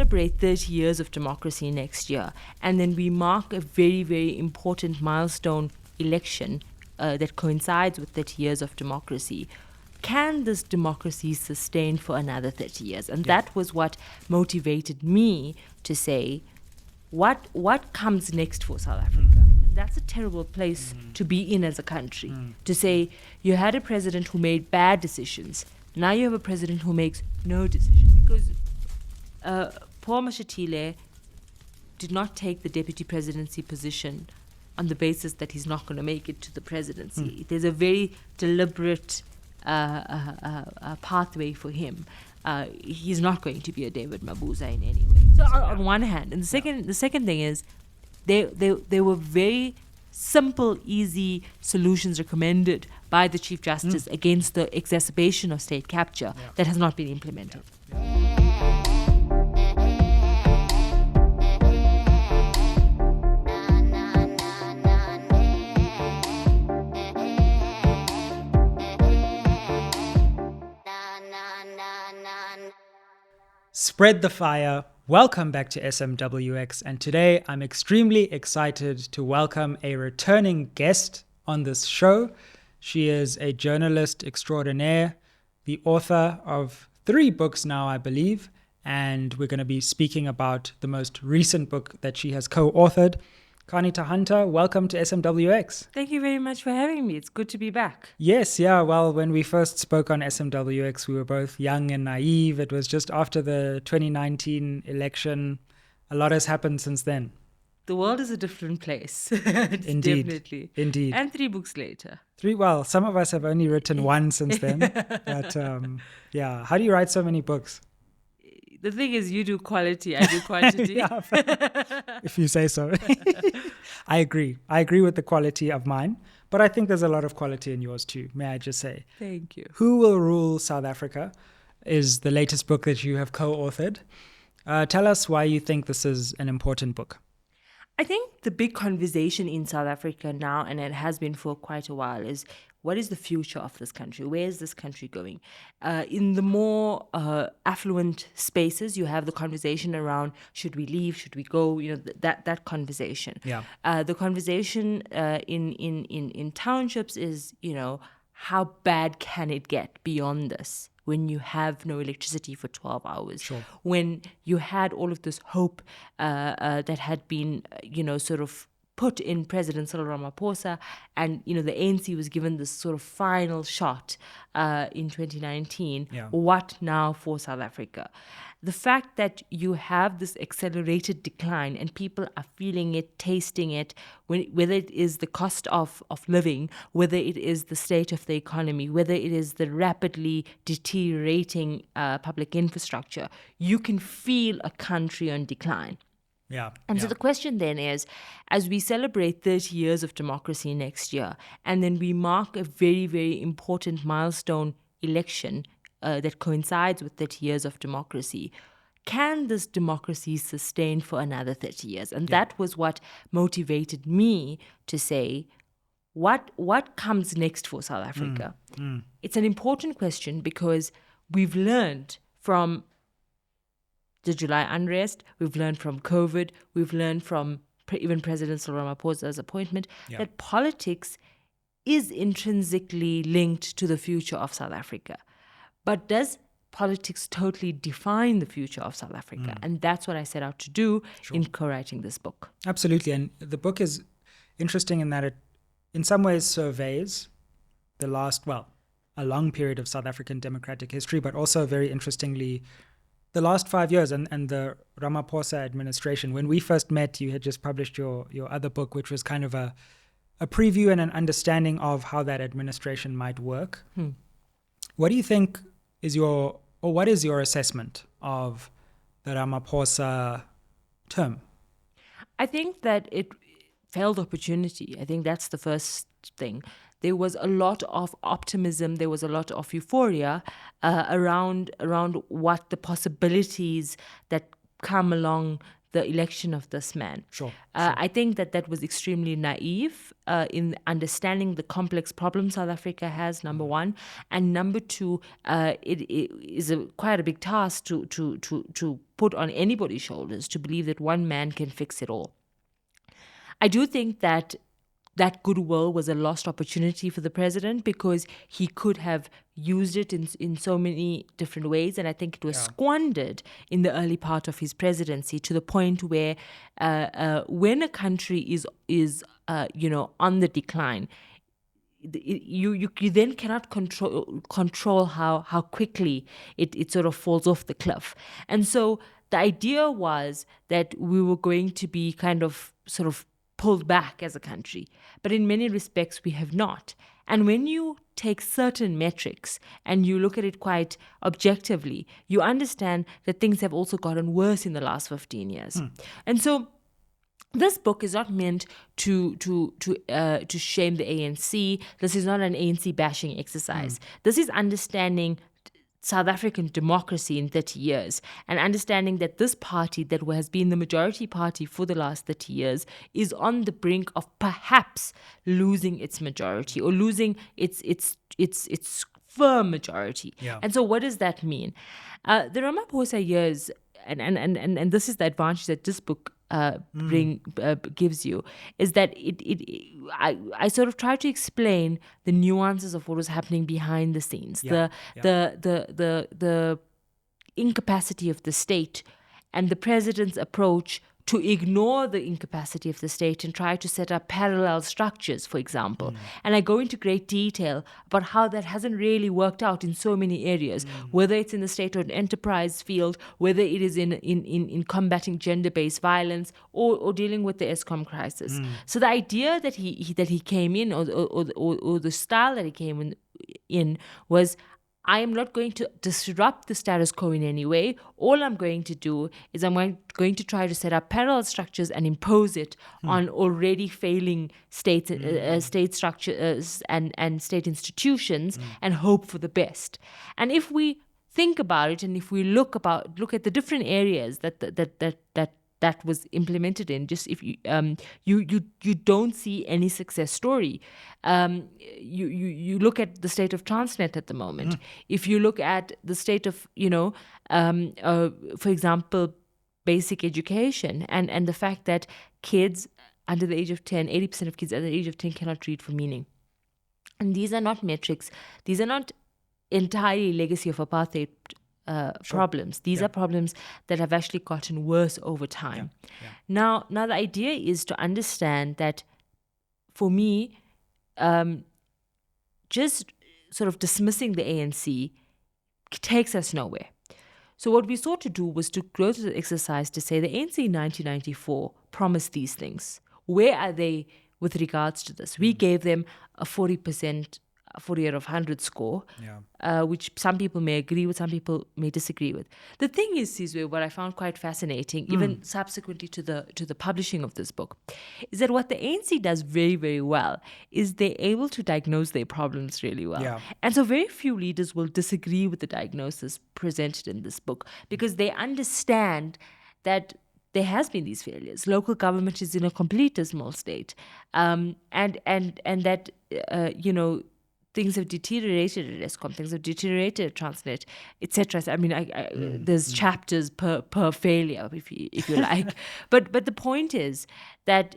celebrate 30 years of democracy next year, and then we mark a very, very important milestone election that coincides with 30 years of democracy, can this democracy sustain for another 30 years? And that was what motivated me to say, what comes next for South Africa? And that's a terrible place to be in as a country, to say you had a president who made bad decisions. Now you have a president who makes no decision. Because Paul Mashatile did not take the deputy presidency position on the basis that he's not going to make it to the presidency. There's a very deliberate pathway for him. He's not going to be a David Mabuza in any way. So on one hand, and the second thing is, there were very simple, easy solutions recommended by the Chief Justice against the exacerbation of state capture that has not been implemented. Spread the fire. Welcome back to SMWX, and today I'm extremely excited to welcome a returning guest on this show. She is a journalist extraordinaire, the author of 3 books now, I believe, and we're going to be speaking about the most recent book that she has co-authored. Qaanitah Hunter, welcome to SMWX. Thank you very much for having me. It's good to be back. Yes, yeah. Well, when we first spoke on SMWX, we were both young and naive. It was just after the 2019 election. A lot has happened since then. The world is a different place. Indeed. Definitely. Indeed. And 3 books later. 3, well, some of us have only written 1 since then. But yeah, how do you write so many books? The thing is, you do quality, I do quantity. Yeah, if you say so. I agree. I agree with the quality of mine, but I think there's a lot of quality in yours too, may I just say. Thank you. Who Will Rule South Africa is the latest book that you have co-authored. Tell us why you think this is an important book. I think the big conversation in South Africa now, and it has been for quite a while, is what is the future of this country? Where is this country going? In the more affluent spaces, you have the conversation around should we leave, should we go? You know, that conversation. Yeah. The conversation in townships is, you know, how bad can it get beyond this? When you have no electricity for 12 hours, Sure. When you had all of this hope that had been, you know, sort of put in President Cyril Ramaphosa, and, you know, the ANC was given this sort of final shot in 2019. Yeah. What now for South Africa? The fact that you have this accelerated decline and people are feeling it, tasting it, whether it is the cost of living, whether it is the state of the economy, whether it is the rapidly deteriorating public infrastructure, you can feel a country on decline. Yeah. And so the question then is, as we celebrate 30 years of democracy next year, and then we mark a very, very important milestone election that coincides with 30 years of democracy, can this democracy sustain for another 30 years? And that was what motivated me to say, what comes next for South Africa? It's an important question because we've learned from the July unrest, we've learned from COVID, we've learned from even President Cyril Ramaphosa's appointment, that politics is intrinsically linked to the future of South Africa. But does politics totally define the future of South Africa? And that's what I set out to do in co-writing this book. Absolutely. And the book is interesting in that it, in some ways, surveys the last, a long period of South African democratic history, but also very interestingly, the last 5 years and the Ramaphosa administration. When we first met, you had just published your other book, which was kind of a preview and an understanding of how that administration might work. What do you think what is your assessment of the Ramaphosa term? I think that it failed opportunity. I think that's the first thing. There was a lot of optimism, there was a lot of euphoria around what the possibilities that come along the election of this man. Sure. I think that was extremely naive in understanding the complex problems South Africa has, number one. And number two, it is quite a big task to put on anybody's shoulders to believe that one man can fix it all. I do think that goodwill was a lost opportunity for the president because he could have used it in so many different ways, and I think it was squandered in the early part of his presidency to the point where when a country is on the decline, you then cannot control how quickly it sort of falls off the cliff. And so the idea was that we were going to be kind of sort of pulled back as a country. But in many respects, we have not. And when you take certain metrics and you look at it quite objectively, you understand that things have also gotten worse in the last 15 years. And so this book is not meant to shame the ANC. This is not an ANC bashing exercise. This is understanding South African democracy in 30 years and understanding that this party that has been the majority party for the last 30 years is on the brink of perhaps losing its majority or losing its firm majority. And so what does that mean? The Ramaphosa years, and this is the advantage that this book gives you, is that I sort of try to explain the nuances of what was happening behind the scenes, the incapacity of the state and the president's approach to ignore the incapacity of the state and try to set up parallel structures, for example. And I go into great detail about how that hasn't really worked out in so many areas, whether it's in the state or enterprise field, whether it is in combating gender-based violence or dealing with the ESCOM crisis. So the idea that he came in, or the style that he came in was, I am not going to disrupt the status quo in any way. All I'm going to do is I'm going to try to set up parallel structures and impose it on already failing state structures and state institutions and hope for the best. And if we think about it, and if we look at the different areas that was implemented in, just if you don't see any success story. You look at the state of Transnet at the moment. If you look at the state of for example, basic education and the fact that kids under the age of 10, 80% of kids under the age of 10 cannot read for meaning. And these are not metrics. These are not entirely legacy of apartheid problems. These are problems that have actually gotten worse over time. Now the idea is to understand that, for me, just sort of dismissing the ANC takes us nowhere. So what we sought to do was to go to the exercise to say the ANC in 1994 promised these things. Where are they with regards to this? We gave them a 40% 40 out of 100 score, which some people may agree with, some people may disagree with. The thing is, Sizwe, what I found quite fascinating, even subsequently to the publishing of this book, is that what the ANC does very, very well is they're able to diagnose their problems really well. And so very few leaders will disagree with the diagnosis presented in this book because they understand that there has been these failures. Local government is in a complete dismal state, and that things have deteriorated at ESCOM, things have deteriorated at Transnet, etc. I mean, there's chapters per failure, if you like. But the point is that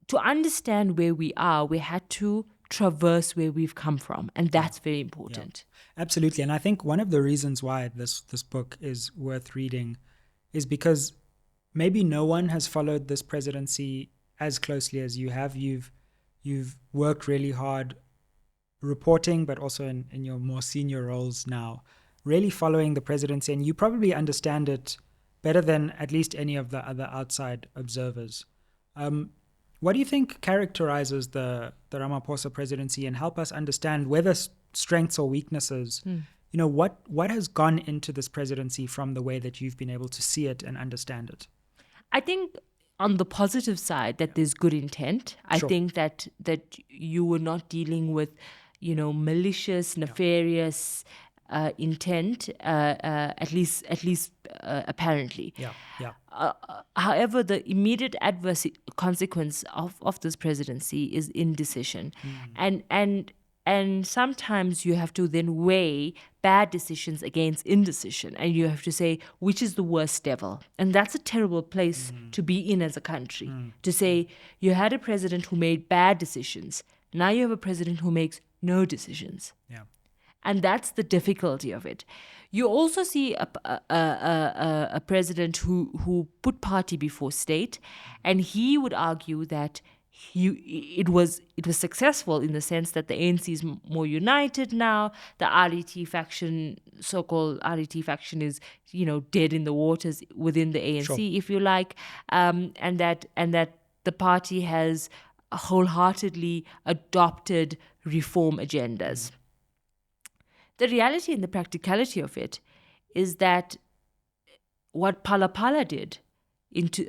to understand where we are, we had to traverse where we've come from, and that's very important. Absolutely, and I think one of the reasons why this book is worth reading is because maybe no one has followed this presidency as closely as you have. You've worked really hard reporting, but also in your more senior roles now, really following the presidency, and you probably understand it better than at least any of the other outside observers. What do you think characterizes the Ramaphosa presidency, and help us understand whether strengths or weaknesses, what has gone into this presidency from the way that you've been able to see it and understand it? I think on the positive side that there's good intent. I think that you were not dealing with malicious, nefarious intent, at least apparently. Yeah. However, the immediate adverse consequence of this presidency is indecision, and sometimes you have to then weigh bad decisions against indecision, and you have to say which is the worst devil, and that's a terrible place to be in as a country. To say you had a president who made bad decisions, now you have a president who makes no decisions. Yeah. And that's the difficulty of it. You also see a president who put party before state, and he would argue that it was successful in the sense that the ANC is more united now. The RET faction, so-called RET faction, is dead in the waters within the ANC, Sure. if you like, and that the party has wholeheartedly adopted reform agendas. The reality and the practicality of it is that what Phala Phala did into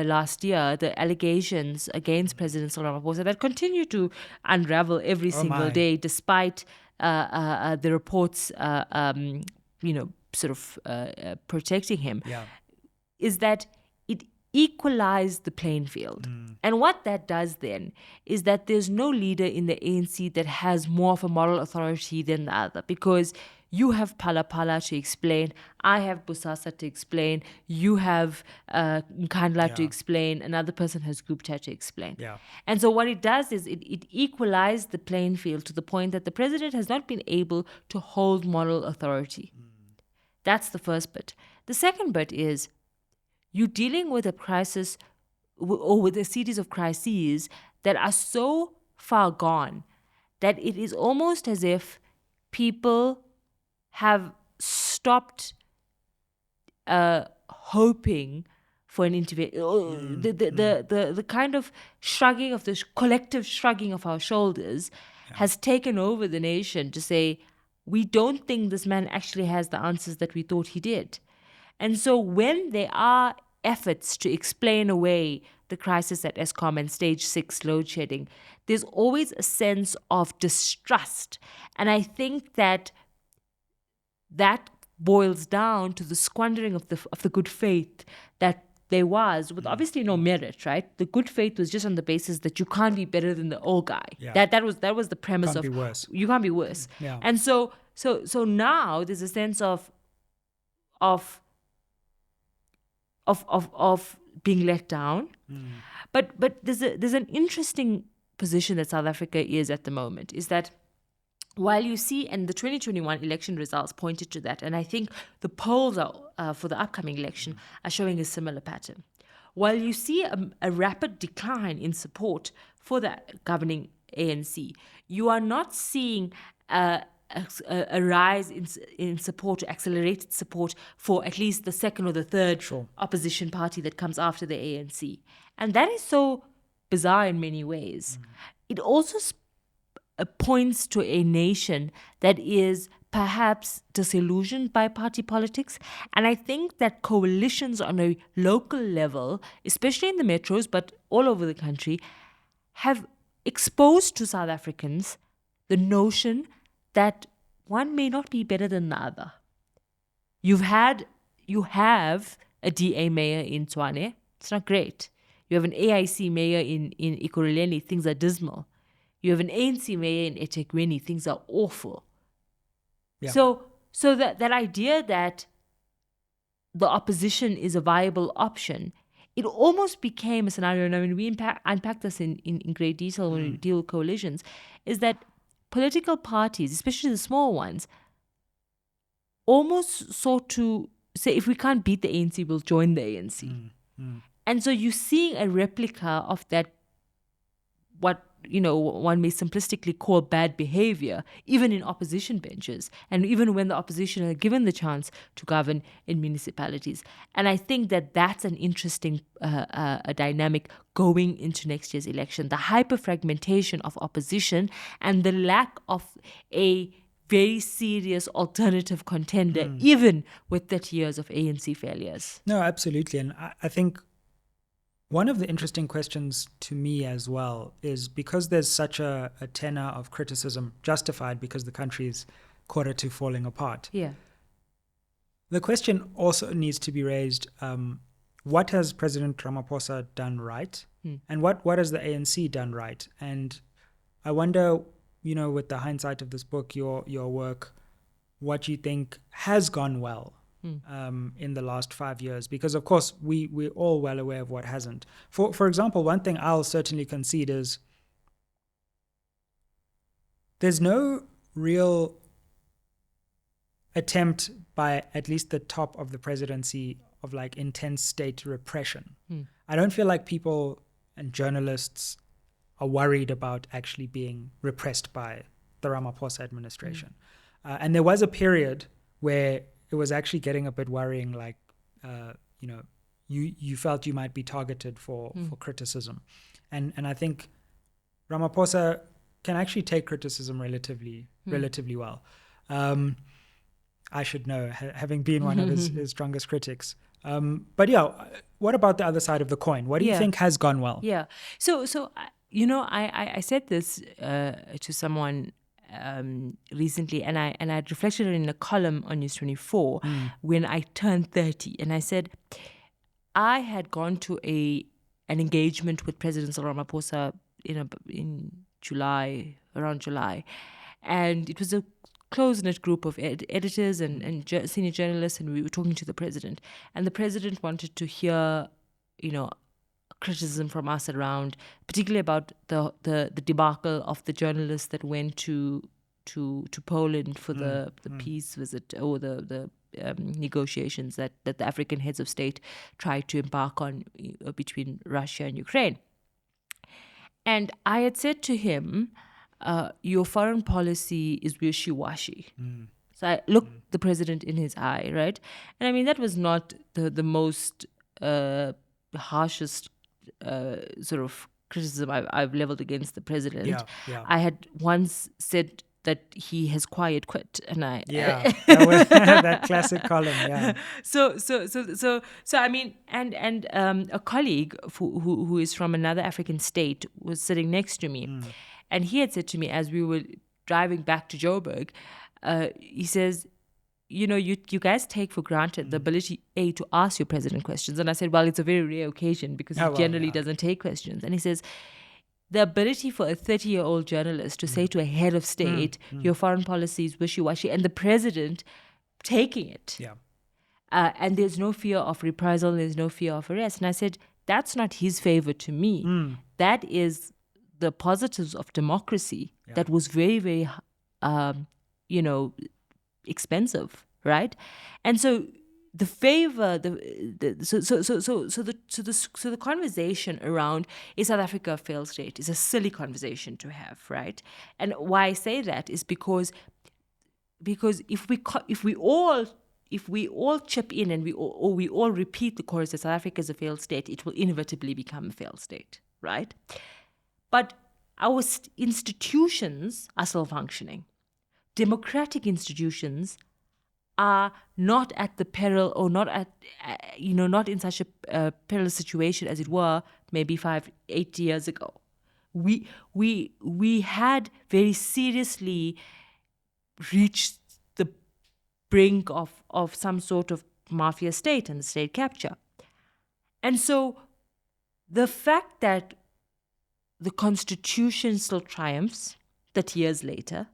last year, the allegations against President Cyril Ramaphosa that continue to unravel every single day, despite the reports, protecting him, is that it equalized the playing field. And what that does then is that there's no leader in the ANC that has more of a moral authority than the other, because you have Phala Phala to explain, I have Bosasa to explain, you have Nkandla to explain, another person has Gupta to explain. And so what it does is it equalized the playing field to the point that the president has not been able to hold moral authority. That's the first bit. The second bit is you're dealing with a crisis or with a series of crises that are so far gone that it is almost as if people have stopped hoping for an intervention. The kind of shrugging of the collective shrugging of our shoulders has taken over the nation to say, we don't think this man actually has the answers that we thought he did. And so when there are efforts to explain away the crisis at Eskom and stage 6 load shedding, there's always a sense of distrust. And I think that boils down to the squandering of the good faith that there was, with obviously no merit, right? The good faith was just on the basis that you can't be better than the old guy. That was the premise Can't be worse. You can't be worse. And so now there's a sense of being let down. But there's an interesting position that South Africa is at the moment, is that while you see, and the 2021 election results pointed to that, and I think the polls for the upcoming election are showing a similar pattern. While you see a rapid decline in support for the governing ANC, you are not seeing a rise in support, accelerated support for at least the second or the third opposition party that comes after the ANC. And that is so bizarre in many ways. It also points to a nation that is perhaps disillusioned by party politics. And I think that coalitions on a local level, especially in the metros, but all over the country, have exposed to South Africans the notion that one may not be better than the other. You have a DA mayor in Tshwane. It's not great. You have an AIC mayor in Ekurhuleni. Things are dismal. You have an ANC mayor in eThekwini. Things are awful. So that idea that the opposition is a viable option, it almost became a scenario, and I mean, we unpack this in great detail when we deal with coalitions, is that political parties, especially the small ones, almost sought to say, if we can't beat the ANC, we'll join the ANC. And so you're seeing a replica of that, what one may simplistically call bad behavior, even in opposition benches, and even when the opposition are given the chance to govern in municipalities. And I think that that's an interesting a dynamic going into next year's election, the hyper-fragmentation of opposition and the lack of a very serious alternative contender, even with 30 years of ANC failures. No, absolutely. And I think one of the interesting questions to me as well is, because there's such a tenor of criticism, justified because the country's quarter to falling apart. Yeah. The question also needs to be raised, what has President Ramaphosa done right? And what has the ANC done right? And I wonder, with the hindsight of this book, your work, what you think has gone well in the last 5 years, because of course we're all well aware of what hasn't. For example, one thing I'll certainly concede is there's no real attempt by at least the top of the presidency of like intense state repression. I don't feel like people and journalists are worried about actually being repressed by the Ramaphosa administration. And there was a period where it was actually getting a bit worrying, like, you felt you might be targeted for criticism. And I think Ramaphosa can actually take criticism relatively well. I should know, having been one of his strongest critics. But yeah, what about the other side of the coin? What do you think has gone well? Yeah. So I said this to someone recently, and I reflected in a column on News 24 when I turned 30, and I said I had gone to an engagement with President Cyril Ramaphosa in July, around July, and it was a close-knit group of editors and senior journalists, and we were talking to the president, and the president wanted to hear, criticism from us around, particularly about the debacle of the journalists that went to Poland for the peace visit, or the negotiations that the African heads of state tried to embark on between Russia and Ukraine. And I had said to him, your foreign policy is wishy-washy. So I looked the president in his eye, right? And I mean, that was not the most harshest sort of criticism I've leveled against the president. Yeah. I had once said that he has quiet quit, and that classic column. Yeah. So I mean, and a colleague who is from another African state was sitting next to me, and he had said to me as we were driving back to Joburg, he says, you guys take for granted the ability to ask your president questions. And I said, well, it's a very rare occasion because he generally doesn't take questions. And he says, the ability for a 30-year-old journalist to say to a head of state, your foreign policy is wishy-washy, and the president taking it. Yeah. And there's no fear of reprisal, there's no fear of arrest. And I said, that's not his favor to me. That is the positives of democracy that was very, very, expensive, right? And so the favor, so the conversation around is South Africa a failed state is a silly conversation to have, right? And why I say that is because if we all chip in and we all repeat the chorus that South Africa is a failed state, it will inevitably become a failed state, right? But our institutions are still functioning. Democratic institutions are not at the peril, or not at, not in such a perilous situation as it were maybe 5-8 years ago. We had very seriously reached the brink of some sort of mafia state and state capture. And so the fact that the Constitution still triumphs 30 years later,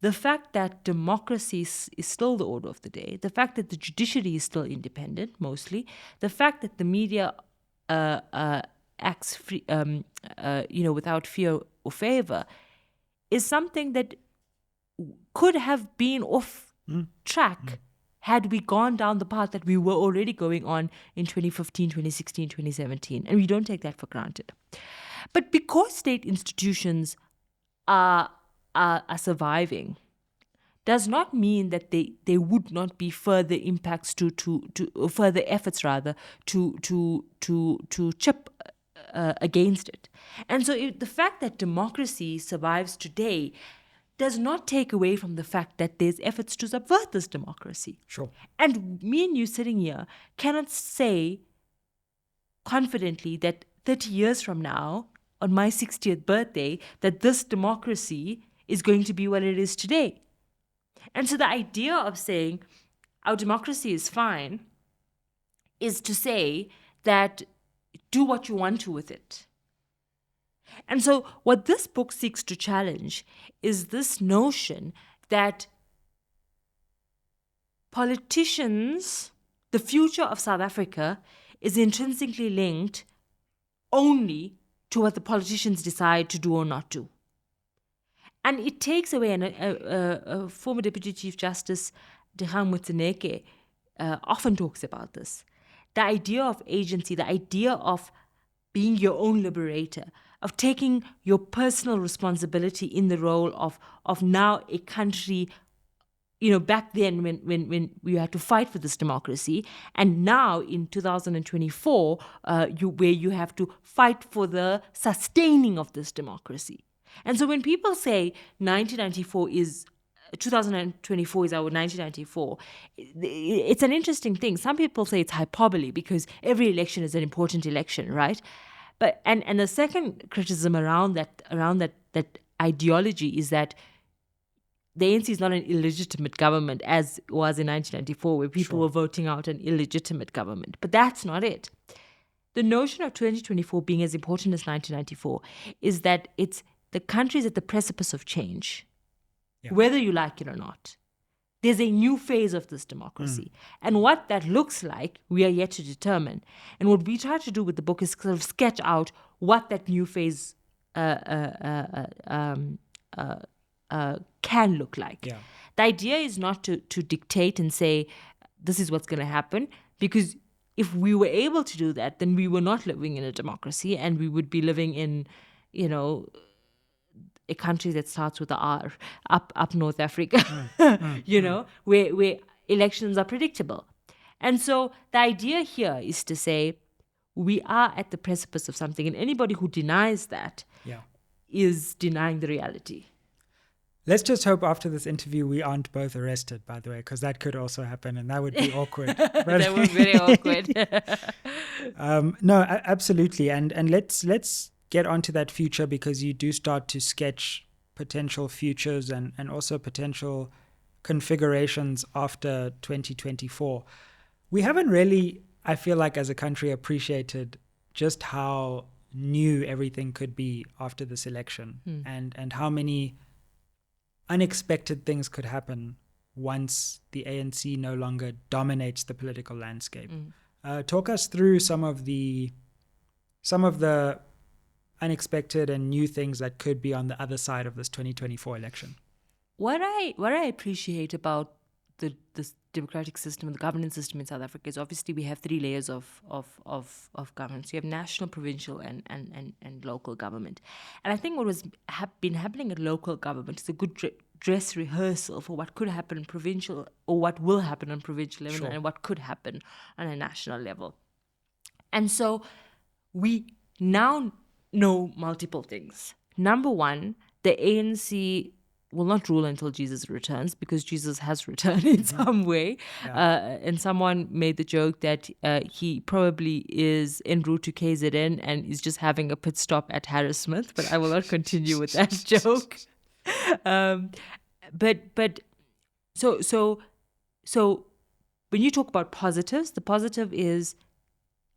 the fact that democracy is still the order of the day, the fact that the judiciary is still independent, mostly, the fact that the media acts free, without fear or favor, is something that could have been off track had we gone down the path that we were already going on in 2015, 2016, 2017. And we don't take that for granted. But because state institutions are surviving, does not mean that there would not be further impacts to further efforts rather to chip against it. And so the fact that democracy survives today does not take away from the fact that there's efforts to subvert this democracy. Sure. And me and you sitting here cannot say confidently that 30 years from now, on my 60th birthday, that this democracy is going to be what it is today. And so the idea of saying our democracy is fine is to say that do what you want to with it. And so what this book seeks to challenge is this notion that politicians, the future of South Africa is intrinsically linked only to what the politicians decide to do or not do. And it takes away, and a former Deputy Chief Justice, Dikgang Motseneke, often talks about this, the idea of agency, the idea of being your own liberator, of taking your personal responsibility in the role of now a country, back then when we had to fight for this democracy, and now in 2024, where you have to fight for the sustaining of this democracy. And so when people say 2024 is our 1994, it's an interesting thing. Some people say it's hyperbole because every election is an important election, right? But and the second criticism around that ideology is that the ANC is not an illegitimate government as it was in 1994, where people were voting out an illegitimate government. But that's not it. The notion of 2024 being as important as 1994 is that the country is at the precipice of change, whether you like it or not. There's a new phase of this democracy. And what that looks like, we are yet to determine. And what we try to do with the book is sort of sketch out what that new phase can look like. Yeah. The idea is not to dictate and say, this is what's going to happen, because if we were able to do that, then we were not living in a democracy, and we would be living in, a country that starts with a R, up North Africa, where elections are predictable. And so the idea here is to say we are at the precipice of something, and anybody who denies that is denying the reality. Let's just hope after this interview we aren't both arrested, by the way, because that could also happen, and that would be awkward. That would be very awkward. No, absolutely. And let's get onto that future, because you do start to sketch potential futures and also potential configurations after 2024. We haven't really, I feel like, as a country, appreciated just how new everything could be after this election, and how many unexpected things could happen once the ANC no longer dominates the political landscape. Talk us through some of the unexpected and new things that could be on the other side of this 2024 election. What I appreciate about this democratic system, the governance system in South Africa, is obviously we have three layers of governance. You have national, provincial, and local government. And I think what was been happening at local government is a good dress rehearsal for what could happen in provincial, or what will happen on provincial level, and what could happen on a national level. And so we now know multiple things. Number one, the ANC will not rule until Jesus returns, because Jesus has returned in some way. And someone made the joke that he probably is en route to KZN and is just having a pit stop at Harrismith, but I will not continue with that joke. But so when you talk about positives, the positive is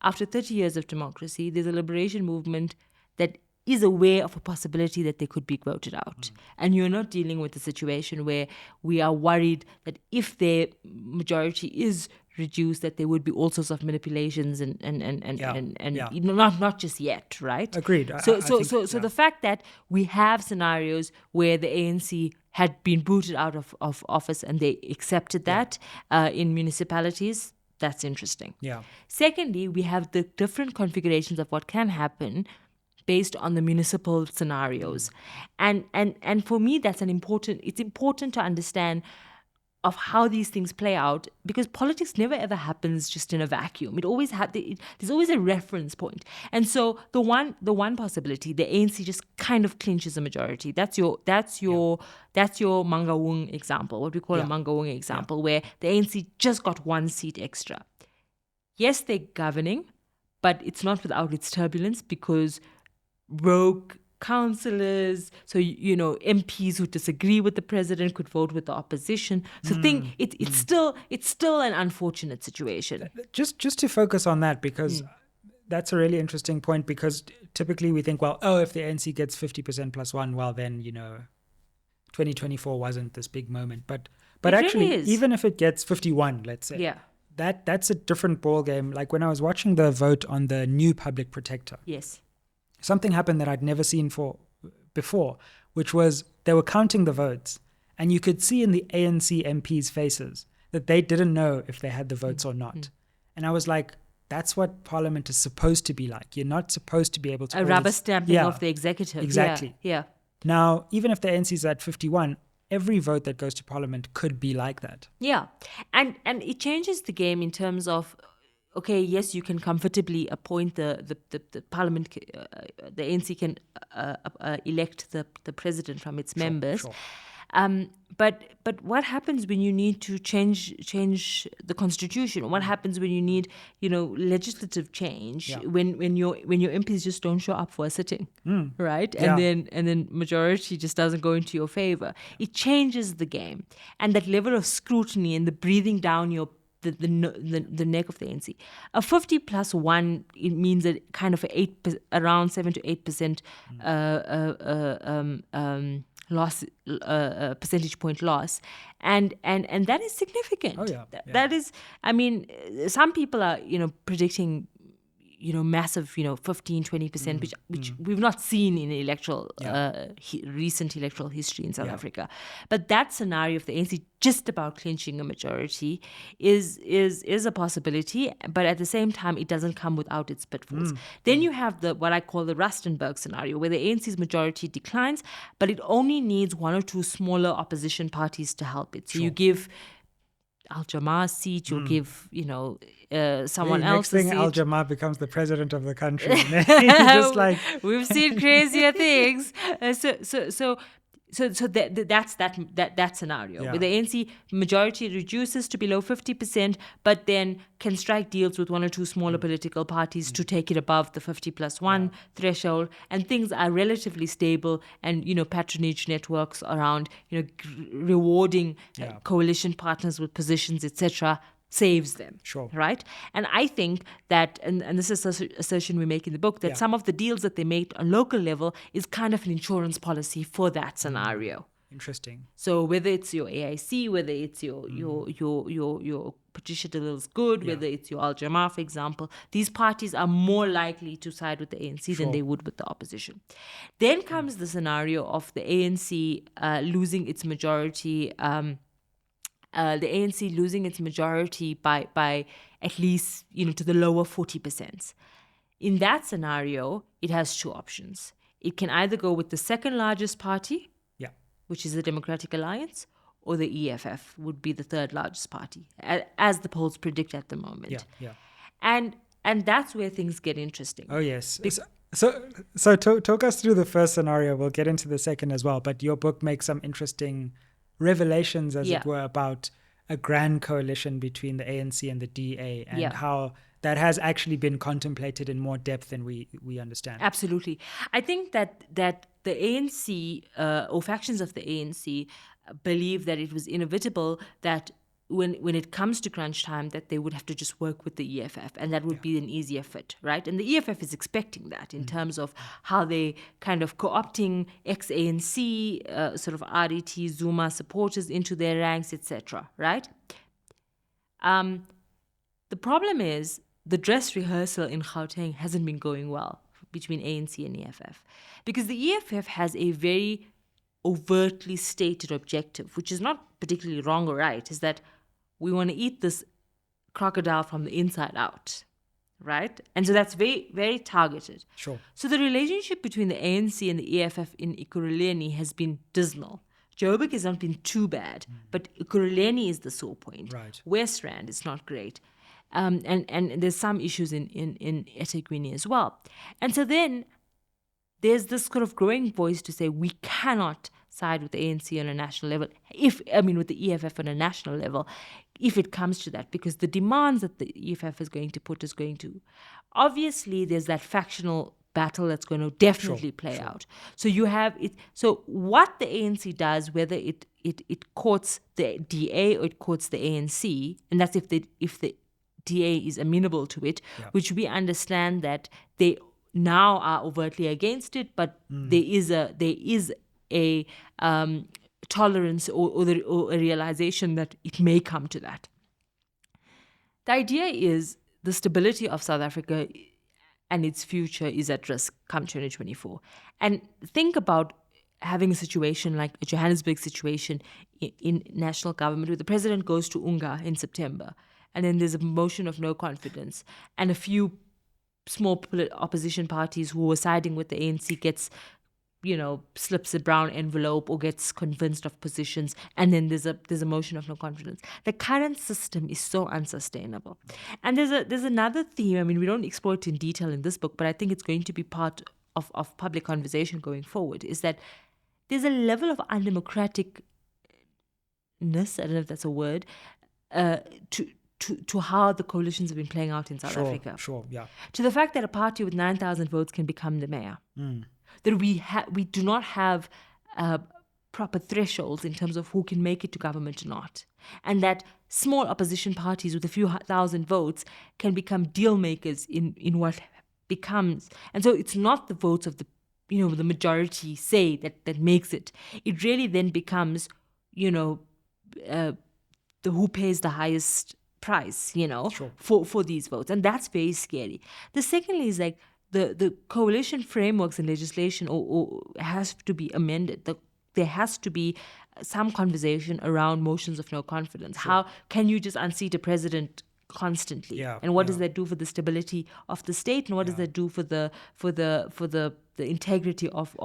after 30 years of democracy, there's a liberation movement that is aware of a possibility that they could be voted out. And you're not dealing with a situation where we are worried that if their majority is reduced, that there would be all sorts of manipulations and not just yet, right? Agreed. So the fact that we have scenarios where the ANC had been booted out of office and they accepted that in municipalities, that's interesting. Secondly, we have the different configurations of what can happen based on the municipal scenarios. And for me, it's important to understand of how these things play out, because politics never ever happens just in a vacuum. It always there's always a reference point. And so the one possibility, the ANC just kind of clinches a majority. That's your Mangaung example, what we call a Mangaung example, where the ANC just got one seat extra. Yes, they're governing, but it's not without its turbulence, because rogue councillors. So, MPs who disagree with the president could vote with the opposition. So it's still an unfortunate situation. Just to focus on that, because that's a really interesting point, because typically we think, well, if the ANC gets 50% plus one, well, then, 2024 wasn't this big moment. But actually, really is. Even if it gets 51, let's say, that's a different ball game. Like when I was watching the vote on the new public protector, yes, something happened that I'd never seen before, which was they were counting the votes, and you could see in the ANC MPs' faces that they didn't know if they had the votes or not. And I was like, that's what Parliament is supposed to be like. You're not supposed to be able to... A rubber stamping of the executive. Exactly. Yeah. Now, even if the ANC is at 51, every vote that goes to Parliament could be like that. Yeah. And it changes the game in terms of, okay, yes, you can comfortably appoint the Parliament, the ANC can elect the president from its members. Sure. But what happens when you need to change the constitution? What happens when you need, legislative change? When your MPs just don't show up for a sitting, right? And then majority just doesn't go into your favor. It changes the game, and that level of scrutiny and the breathing down the neck of the ANC. A 50 plus 1, it means a kind of around 7 to 8% loss, percentage point loss, and that is significant. That is, some people are predicting massive 15-20%, which we've not seen in recent electoral history in South Africa. But that scenario of the ANC just about clinching a majority is a possibility, but at the same time it doesn't come without its pitfalls. Then you have what I call the Rustenburg scenario, where the ANC's majority declines, but it only needs one or two smaller opposition parties to help it. So you give Al-Jamaa a seat, you'll give, someone else a seat. Next thing, Al-Jamaa becomes the president of the country. Just like we've seen crazier things. So that's that scenario where the ANC majority reduces to below 50%, but then can strike deals with one or two smaller political parties to take it above the 50 plus 1 threshold, and things are relatively stable, and patronage networks around rewarding coalition partners with positions, etc., saves them. Sure. Right? And I think that, and this is an assertion we make in the book, that some of the deals that they make on local level is kind of an insurance policy for that scenario. Interesting. So whether it's your AIC, whether it's your Patricia de Lille's Good, whether it's your Al-Jamaa, for example, these parties are more likely to side with the ANC than they would with the opposition. Then comes the scenario of the ANC losing its majority, the ANC losing its majority by at least, to the lower 40%. In that scenario, it has two options. It can either go with the second largest party, which is the Democratic Alliance, or the EFF would be the third largest party, as the polls predict at the moment. And that's where things get interesting. Oh, yes. So talk us through the first scenario. We'll get into the second as well. But your book makes some interesting revelations, as it were, about a grand coalition between the ANC and the DA, and how that has actually been contemplated in more depth than we understand. Absolutely. I think that the ANC, or factions of the ANC, believe that it was inevitable that when it comes to crunch time, that they would have to just work with the EFF, and that would be an easier fit, right? And the EFF is expecting that in terms of how they kind of co-opting ex-ANC, sort of RDT, Zuma supporters into their ranks, etc., right? The problem is the dress rehearsal in Gauteng hasn't been going well between ANC and EFF, because the EFF has a very overtly stated objective, which is not particularly wrong or right, is that we want to eat this crocodile from the inside out, right? And so that's very, very targeted. Sure. So the relationship between the ANC and the EFF in Ekurhuleni has been dismal. Joburg has not been too bad, but Ekurhuleni is the sore point. Right. West Rand is not great. And there's some issues in eThekwini as well. And so then there's this sort of growing voice to say we cannot side with the ANC on a national level, with the EFF on a national level, if it comes to that, because the demands that the EFF is going to put is going to... Obviously, there's that factional battle that's going to definitely play out. So you have it. So what the ANC does, whether it courts the DA or it courts the ANC, and that's if the DA is amenable to it, which we understand that they now are overtly against it, but there is a tolerance or a realization that it may come to that. The idea is the stability of South Africa and its future is at risk come 2024. And think about having a situation like a Johannesburg situation in national government where the president goes to Unga in September, and then there's a motion of no confidence, and a few small opposition parties who were siding with the ANC gets, slips a brown envelope or gets convinced of positions, and then there's a motion of no confidence. The current system is so unsustainable. And there's another theme. I mean, we don't explore it in detail in this book, but I think it's going to be part of public conversation going forward, is that there's a level of undemocraticness, I don't know if that's a word, to how the coalitions have been playing out in South Africa. Sure, yeah. To the fact that a party with 9,000 votes can become the mayor. That we do not have proper thresholds in terms of who can make it to government or not. And that small opposition parties with a few thousand votes can become deal makers in what becomes. And so it's not the votes of the majority say that makes it. It really then becomes, the who pays the highest price, for these votes. And that's very scary. The secondly is like the coalition frameworks and legislation or has to be amended. There has to be some conversation around motions of no confidence. How can you just unseat a president constantly? And what does that do for the stability of the state? And what does that do for the integrity of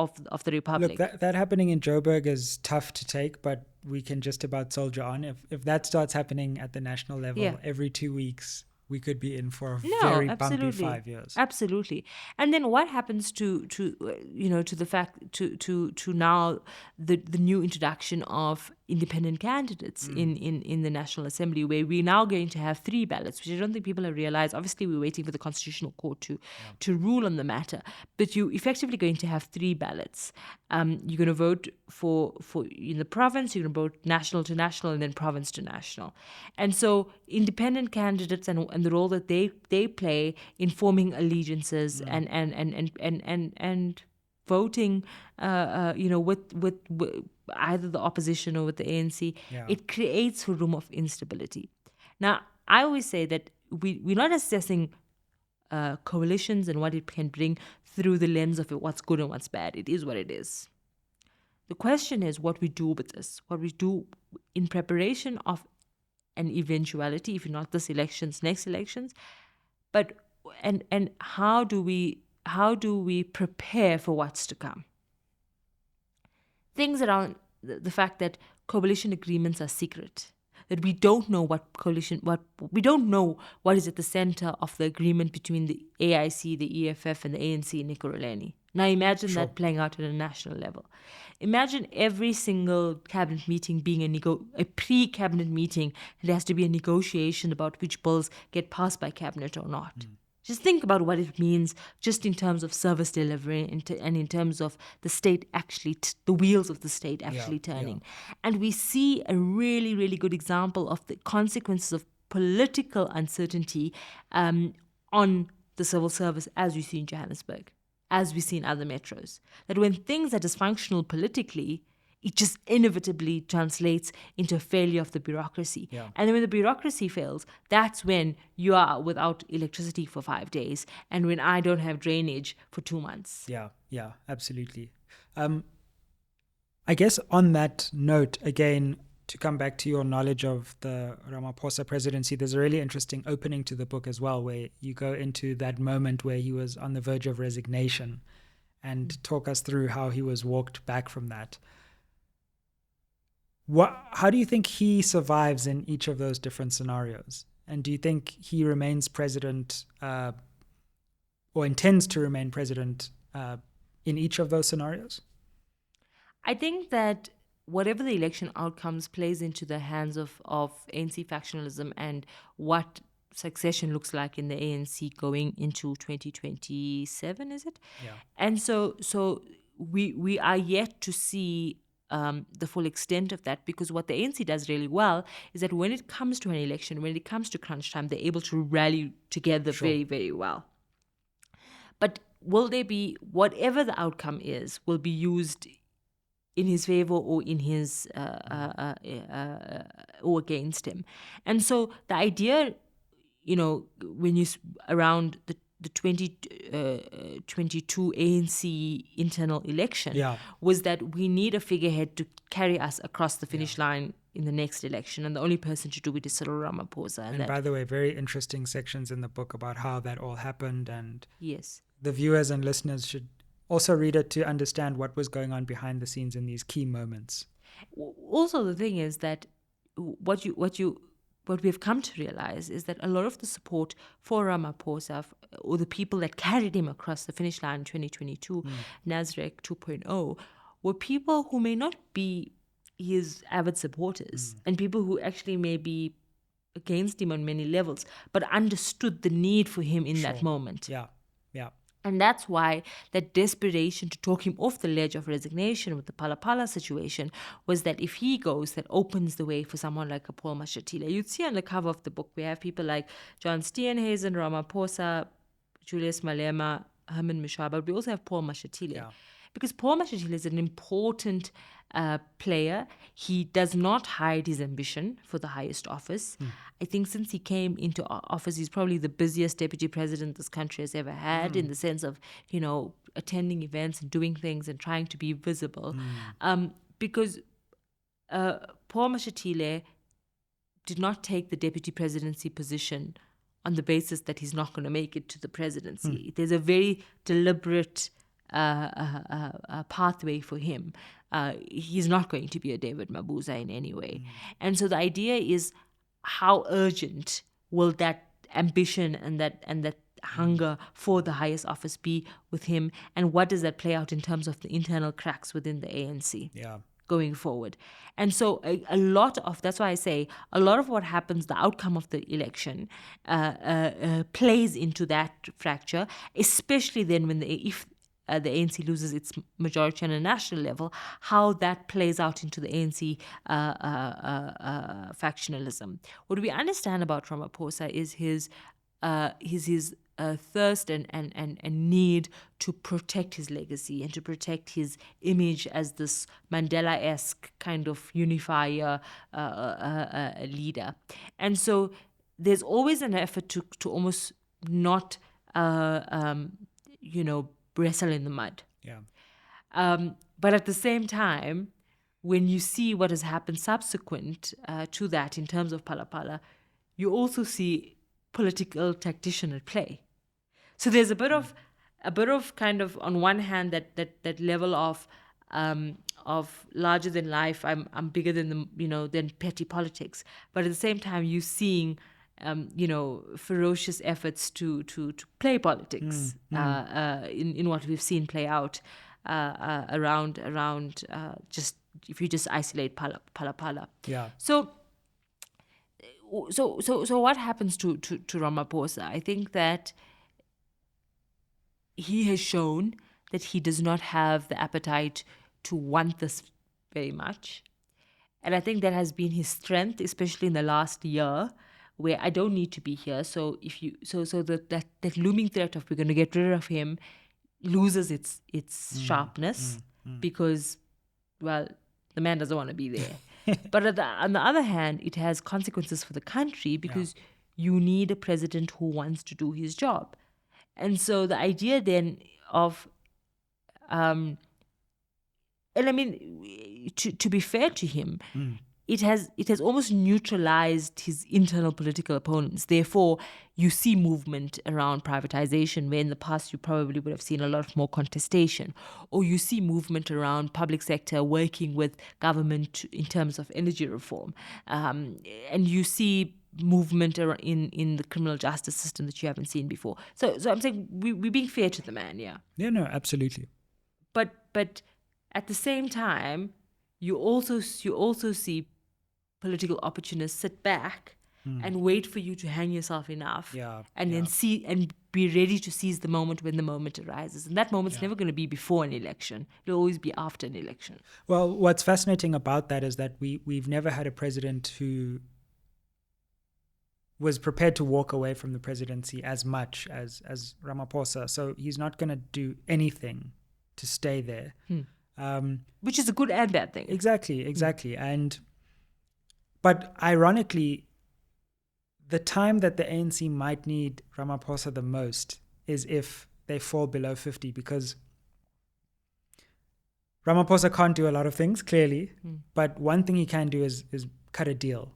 the republic? Look, that happening in Joburg is tough to take, but we can just about soldier on. If that starts happening at the national level every 2 weeks, we could be in for a very bumpy 5 years. Absolutely. And then what happens to the fact to now the new introduction of independent candidates in the National Assembly, where we're now going to have 3 ballots, which I don't think people have realized. Obviously, we're waiting for the Constitutional Court to rule on the matter, but you're effectively going to have 3 ballots. You're going to vote for in the province, you're going to vote national to national, and then province to national. And so independent candidates and the role that they play in forming allegiances and voting, with either the opposition or with the ANC, it creates a room of instability. Now, I always say that we're not assessing coalitions and what it can bring through the lens of what's good and what's bad. It is what it is. The question is what we do with this, what we do in preparation of an eventuality, if not this elections, next elections, but and how do we prepare for what's to come? Things around the fact that coalition agreements are secret, that we don't know we don't know what is at the center of the agreement between the AIC, the EFF, and the ANC in Ekurhuleni. Now imagine that playing out at a national level. Imagine every single cabinet meeting being a pre-cabinet meeting. There has to be a negotiation about which bills get passed by cabinet or not. Just think about what it means just in terms of service delivery and in terms of the state actually, the wheels of the state actually turning. And we see a really, really good example of the consequences of political uncertainty on the civil service, as we see in Johannesburg, as we see in other metros. That when things are dysfunctional politically, it just inevitably translates into a failure of the bureaucracy. And then when the bureaucracy fails, that's when you are without electricity for 5 days and when I don't have drainage for 2 months. Yeah, absolutely. I guess on that note, again, to come back to your knowledge of the Ramaphosa presidency, there's a really interesting opening to the book as well, where you go into that moment where he was on the verge of resignation and talk us through how he was walked back from that. How do you think he survives in each of those different scenarios? And do you think he remains president or intends to remain president in each of those scenarios? I think that whatever the election outcomes plays into the hands of ANC factionalism and what succession looks like in the ANC going into 2027, is it? Yeah. And so we are yet to see the full extent of that, because what the ANC does really well is that when it comes to an election, when it comes to crunch time, they're able to rally together very, very well. But will there be, whatever the outcome is, will be used in his favor or in his or against him? And so the idea, when you around the 2022 ANC internal election was that we need a figurehead to carry us across the finish line in the next election, and the only person to do it is Cyril Ramaphosa. And by the way, very interesting sections in the book about how that all happened, and yes, the viewers and listeners should also read it to understand what was going on behind the scenes in these key moments. Also, the thing is that what we've come to realize is that a lot of the support for Ramaphosa, or the people that carried him across the finish line in 2022, Nasrec 2.0, were people who may not be his avid supporters, and people who actually may be against him on many levels, but understood the need for him in that moment. Yeah. And that's why that desperation to talk him off the ledge of resignation with the Pala situation was that if he goes, that opens the way for someone like a Paul Mashatile. You'd see on the cover of the book, we have people like John Steenhuisen, Ramaphosa, Julius Malema, Herman Mishra, but we also have Paul Mashatile. Yeah. Because Paul Mashatile is an important player. He does not hide his ambition for the highest office. I think since he came into office, he's probably the busiest deputy president this country has ever had, in the sense of, attending events and doing things and trying to be visible. Because Paul Mashatile did not take the deputy presidency position on the basis that he's not going to make it to the presidency. There's a very deliberate pathway for him. He's not going to be a David Mabuza in any way. And so the idea is, how urgent will that ambition and that hunger for the highest office be with him, and what does that play out in terms of the internal cracks within the ANC going forward? And so a lot of, that's why I say, a lot of what happens, the outcome of the election plays into that fracture, especially then when if the ANC loses its majority on a national level, how that plays out into the ANC factionalism. What we understand about Ramaphosa is his thirst and need to protect his legacy and to protect his image as this Mandela-esque kind of unifier leader. And so there's always an effort to almost not, wrestle in the mud. But at the same time, when you see what has happened subsequent to that in terms of Pala, you also see political tactician at play. So there's a bit of kind of, on one hand, that level of larger than life. I'm bigger than than petty politics. But at the same time, you're seeing ferocious efforts to play politics in what we've seen play out around just, if you just isolate Pala. Yeah. So what happens to Ramaphosa? I think that he has shown that he does not have the appetite to want this very much. And I think that has been his strength, especially in the last year, where I don't need to be here. So if you that looming threat of we're going to get rid of him loses its sharpness because, well, the man doesn't want to be there. But on the other hand, it has consequences for the country, because you need a president who wants to do his job. And so the idea then of, and I mean, to be fair to him, it has almost neutralized his internal political opponents. Therefore, you see movement around privatization, where in the past you probably would have seen a lot more contestation. Or you see movement around public sector working with government in terms of energy reform. And you see movement in the criminal justice system that you haven't seen before. So I'm saying we're being fair to the man, yeah. Yeah, no, absolutely. But at the same time, you also see political opportunists sit back and wait for you to hang yourself enough, Yeah, and then see and be ready to seize the moment when the moment arises. And that moment's never going to be before an election. It'll always be after an election. Well, what's fascinating about that is that we've never had a president who was prepared to walk away from the presidency as much as Ramaphosa. So he's not going to do anything to stay there. Which is a good and bad thing. Exactly. But ironically, the time that the ANC might need Ramaphosa the most is if they fall below 50, because Ramaphosa can't do a lot of things, clearly, but one thing he can do is cut a deal.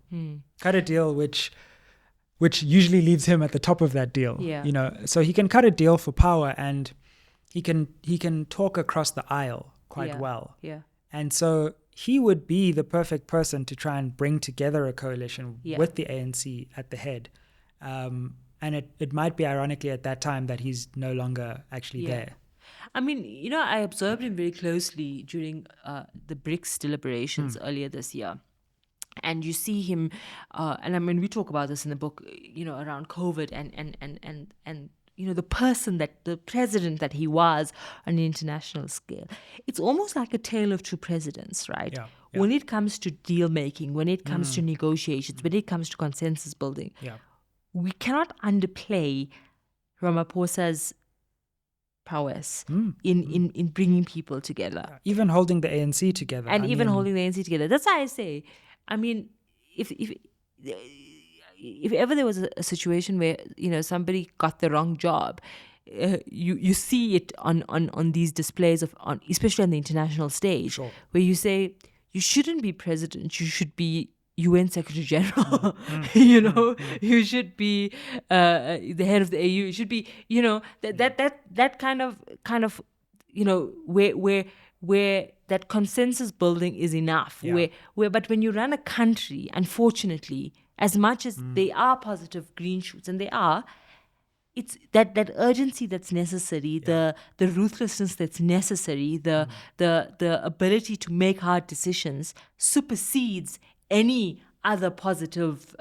Cut a deal which usually leaves him at the top of that deal. Yeah. So he can cut a deal for power, and he can talk across the aisle quite well. Yeah. And so he would be the perfect person to try and bring together a coalition with the ANC at the head. And it might be ironically at that time that he's no longer actually there. I mean, I observed him very closely during the BRICS deliberations earlier this year. And you see him, and I mean, we talk about this in the book, around COVID and the the president that he was on an international scale. It's almost like a tale of two presidents, right? Yeah. When it comes to deal making, when it comes to negotiations, when it comes to consensus building, we cannot underplay Ramaphosa's prowess in bringing people together. Even holding the ANC together. And holding the ANC together. That's why I say, I mean, if ever there was a situation where somebody got the wrong job, you see it on these displays especially on the international stage, where you say you shouldn't be president, you should be UN Secretary General. You should be the head of the AU. You should be that kind of where that consensus building is enough. But when you run a country, unfortunately, as much as they are positive green shoots, and they are, it's that urgency that's necessary, the ruthlessness that's necessary, the ability to make hard decisions supersedes any other positive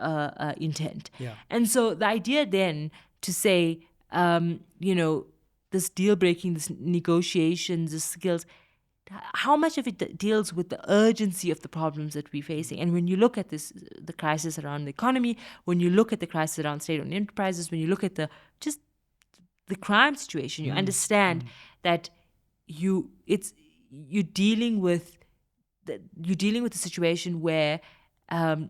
intent. And so the idea then to say, this deal breaking, this negotiations, this skills, how much of it deals with the urgency of the problems that we're facing? And when you look at the crisis around the economy, when you look at the crisis around state-owned enterprises, when you look at the crime situation, you understand that you're dealing with a situation where the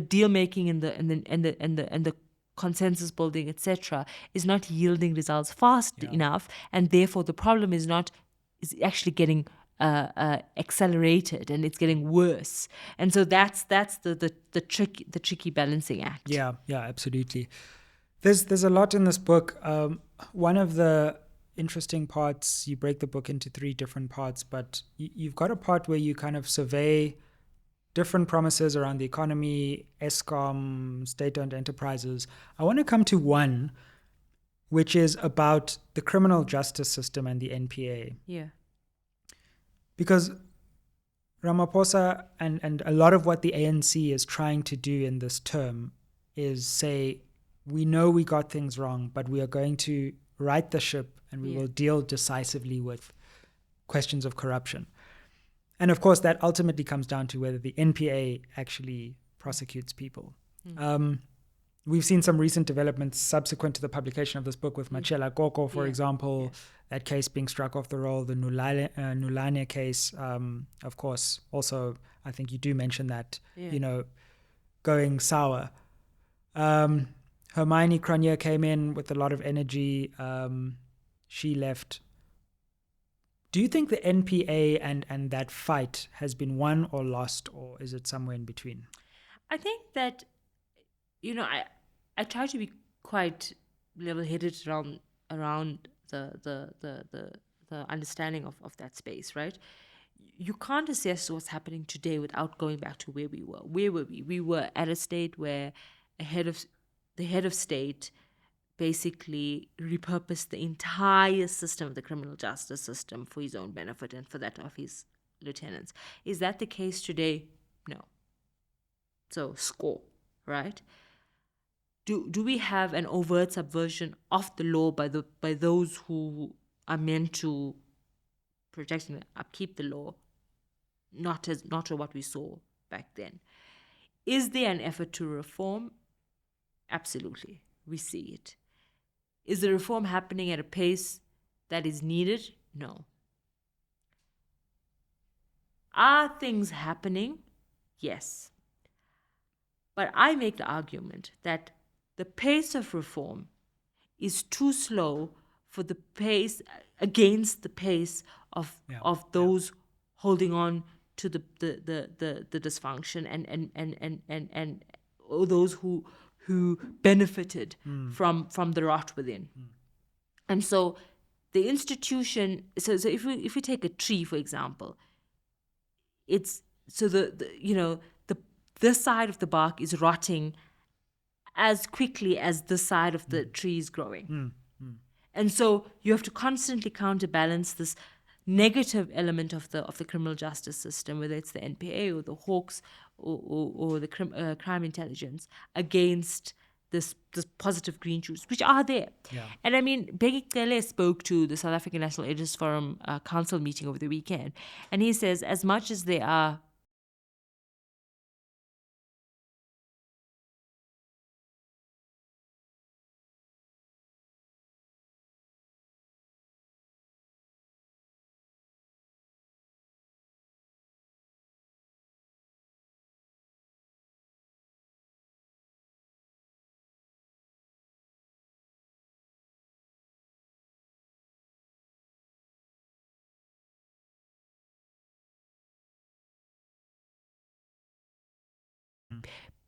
deal making and the consensus building, etc., is not yielding results fast enough, and therefore the problem is actually getting accelerated, and it's getting worse. And so that's the tricky balancing act. Yeah, absolutely. There's a lot in this book. One of the interesting parts, you break the book into 3 different parts, but you've got a part where you kind of survey different promises around the economy, Eskom, state-owned enterprises. I want to come to one, which is about the criminal justice system and the NPA. Yeah. Because Ramaphosa and a lot of what the ANC is trying to do in this term is say, we know we got things wrong, but we are going to right the ship, and we will deal decisively with questions of corruption. And of course, that ultimately comes down to whether the NPA actually prosecutes people. We've seen some recent developments subsequent to the publication of this book with Machela Koko, for example, that case being struck off the roll, the Nulane case, of course, also, I think you do mention that, going sour. Hermione Cronje came in with a lot of energy. She left. Do you think the NPA and that fight has been won or lost, or is it somewhere in between? I think that, I try to be quite level-headed around the understanding of that space, right? You can't assess what's happening today without going back to where we were. Where were we? We were at a state where the head of state basically repurposed the entire system of the criminal justice system for his own benefit and for that of his lieutenants. Is that the case today? No. So score, right? Do we have an overt subversion of the law by those who are meant to protect and upkeep the law, not what we saw back then? Is there an effort to reform? Absolutely, we see it. Is the reform happening at a pace that is needed? No. Are things happening? Yes. But I make the argument that the pace of reform is too slow for the pace against the pace of those holding on to the dysfunction and or those who benefited from the rot within. And so the institution, so if we take a tree, for example, it's so this side of the bark is rotting as quickly as this side of the tree is growing. And so you have to constantly counterbalance this negative element of the criminal justice system, whether it's the NPA or the Hawks or the crime intelligence, against this positive green shoots, which are there. Yeah. And I mean, Bheki Cele spoke to the South African National Editors Forum Council meeting over the weekend, and he says, as much as there are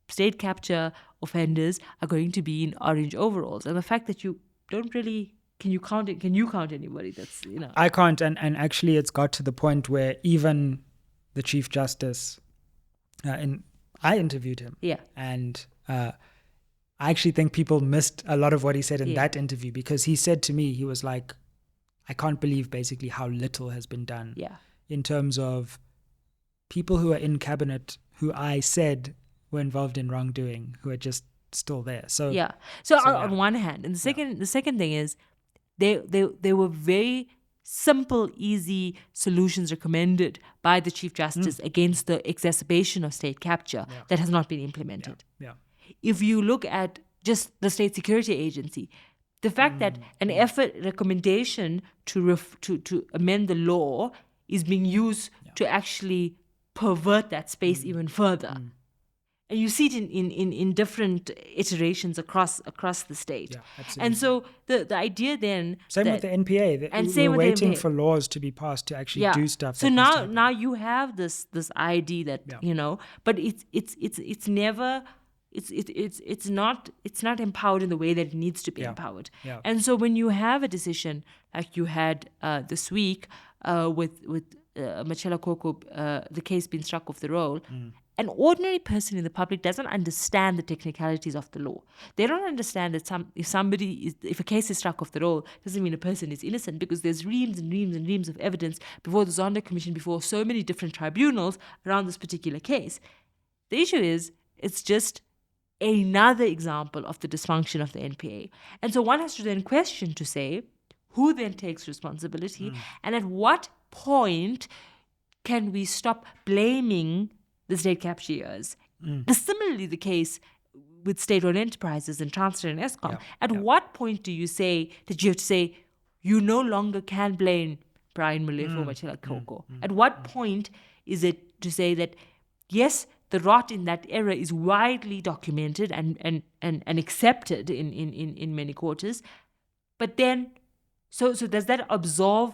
state capture offenders are going to be in orange overalls, and the fact that you don't really can you count anybody that's I can't, and actually it's got to the point where even the Chief Justice I interviewed him, and I actually think people missed a lot of what he said in that interview, because he said to me, he was like, I can't believe basically how little has been done in terms of people who are in cabinet who I said were involved in wrongdoing, who are just still there. So on one hand, and the second thing is there were very simple, easy solutions recommended by the Chief Justice against the exacerbation of state capture that has not been implemented. If you look at just the State Security Agency, the fact that an recommendation to amend the law is being used to actually pervert that space even further. And you see it in different iterations across the state. Yeah, absolutely. And so the idea then... Same with the NPA. We're waiting for laws to be passed to actually do stuff. So now you have this ID that, but it's never... It's not empowered in the way that it needs to be empowered. Yeah. And so when you have a decision like you had this week with Machela Koko, the case being struck off the roll, an ordinary person in the public doesn't understand the technicalities of the law. They don't understand that if a case is struck off the roll, doesn't mean a person is innocent, because there's reams and reams and reams of evidence before the Zondo Commission, before so many different tribunals around this particular case. The issue is, it's just another example of the dysfunction of the NPA. And so one has to then question to say, who then takes responsibility, and at what point can we stop blaming the state capture years? Similarly, the case with state-owned enterprises and Transnet and Eskom. At what point do you say that you have to say you no longer can blame Brian Molefe or Machela Koko? At what point is it to say that, yes, the rot in that era is widely documented and accepted in many quarters, but then, so does that absolve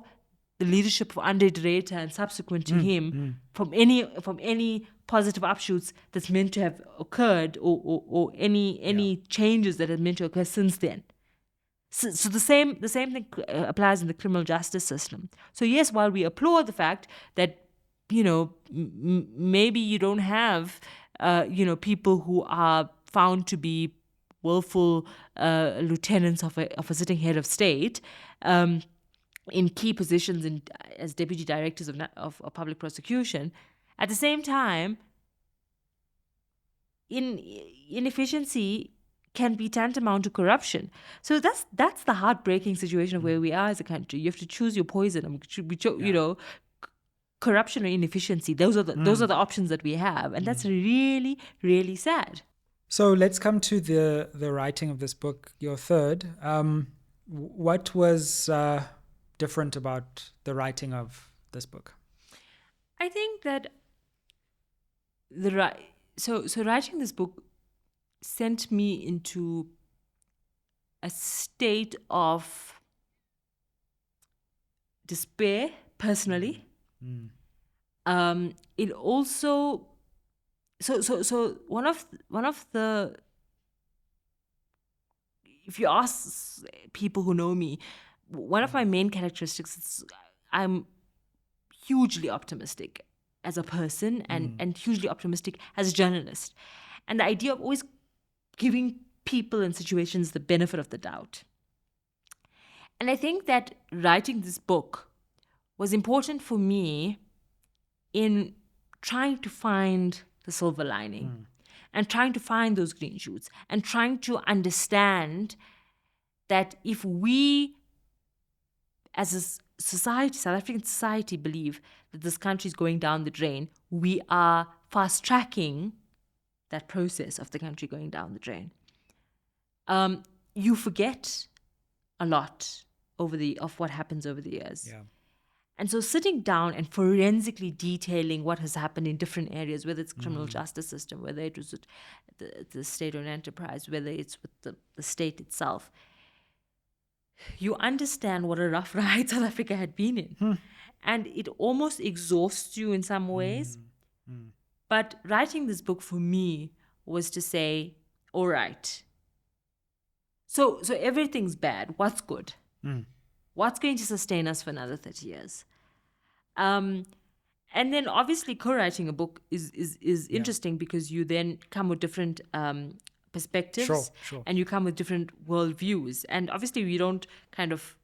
the leadership of Andre de Ruyter and subsequent to him from any positive upshoots that's meant to have occurred, or any changes that are meant to occur since then? So the same thing applies in the criminal justice system. So yes, while we applaud the fact that maybe you don't have people who are found to be willful lieutenants of a sitting head of state in key positions as deputy directors of public prosecution, at the same time, inefficiency can be tantamount to corruption. So that's the heartbreaking situation of where we are as a country. You have to choose your poison. Corruption or inefficiency. Those are the options that we have, and that's really, really sad. So let's come to the writing of this book, your third. What was different about the writing of this book? I think that so writing this book sent me into a state of despair personally. It also so one of the, if you ask people who know me, one of my main characteristics is I'm hugely optimistic as a person and hugely optimistic as a journalist. And the idea of always giving people in situations the benefit of the doubt. And I think that writing this book was important for me in trying to find the silver lining and trying to find those green shoots and trying to understand that if we as a society, South African society, believe that this country is going down the drain, we are fast tracking that process of the country going down the drain. You forget a lot of what happens over the years. Yeah. And so sitting down and forensically detailing what has happened in different areas, whether it's criminal justice system, whether it was with the state-owned enterprise, whether it's with the state itself, you understand what a rough ride South Africa had been in. And it almost exhausts you in some ways. But writing this book for me was to say, all right, so everything's bad. What's good? What's going to sustain us for another 30 years? And then obviously co-writing a book is interesting because you then come with different perspectives and you come with different worldviews. And obviously we don't kind of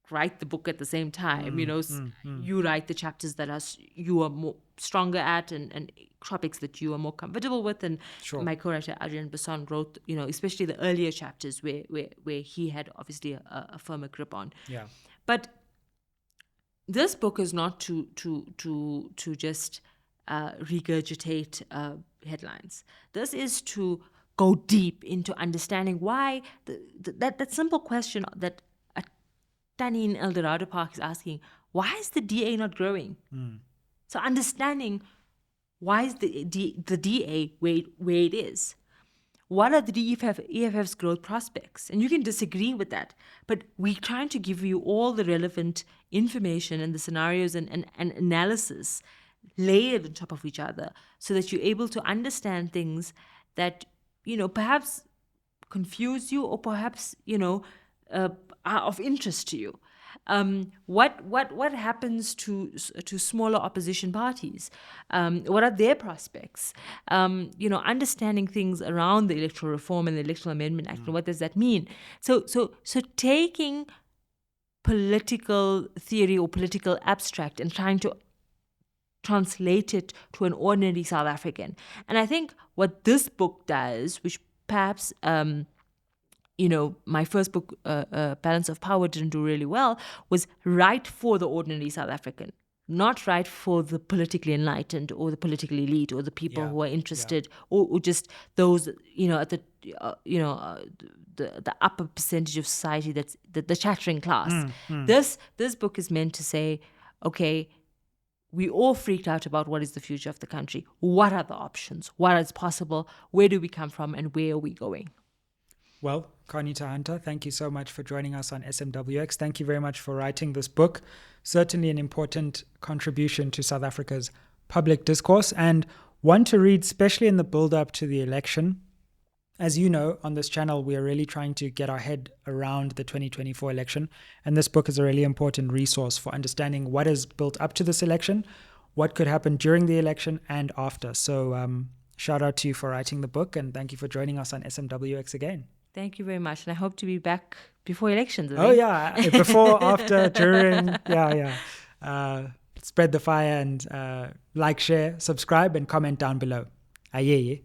write the book at the same time. You write the chapters that you are more stronger at and topics that you are more comfortable with. And my co-writer Adrian Besson wrote, especially the earlier chapters where he had obviously a firmer grip on. Yeah. But this book is not to just regurgitate headlines. This is to go deep into understanding why that simple question that Tani in El Dorado Park is asking, why is the DA not growing? So understanding why is the DA where it is? What are the EFF's growth prospects? And you can disagree with that, but we're trying to give you all the relevant information and the scenarios and analysis layered on top of each other so that you're able to understand things that, perhaps confuse you or perhaps, are of interest to you. What happens to smaller opposition parties? What are their prospects? Understanding things around the Electoral Reform and the Electoral Amendment Act, and what does that mean? So taking political theory or political abstract and trying to translate it to an ordinary South African. And I think what this book does, which perhaps my first book, Balance of Power, didn't do really well, was write for the ordinary South African, not write for the politically enlightened or the politically elite or the people who are interested or just those, at the, the upper percentage of society that's the chattering class. This book is meant to say, okay, we all freaked out about what is the future of the country. What are the options? What is possible? Where do we come from? And where are we going? Well, Qaanitah Hunter, thank you so much for joining us on SMWX. Thank you very much for writing this book. Certainly an important contribution to South Africa's public discourse and one to read, especially in the build-up to the election. As you know, on this channel, we are really trying to get our head around the 2024 election. And this book is a really important resource for understanding what is built up to this election, what could happen during the election and after. So shout out to you for writing the book and thank you for joining us on SMWX again. Thank you very much. And I hope to be back before elections. Oh, yeah. Before, after, during. Spread the fire and like, share, subscribe, and comment down below. Aye.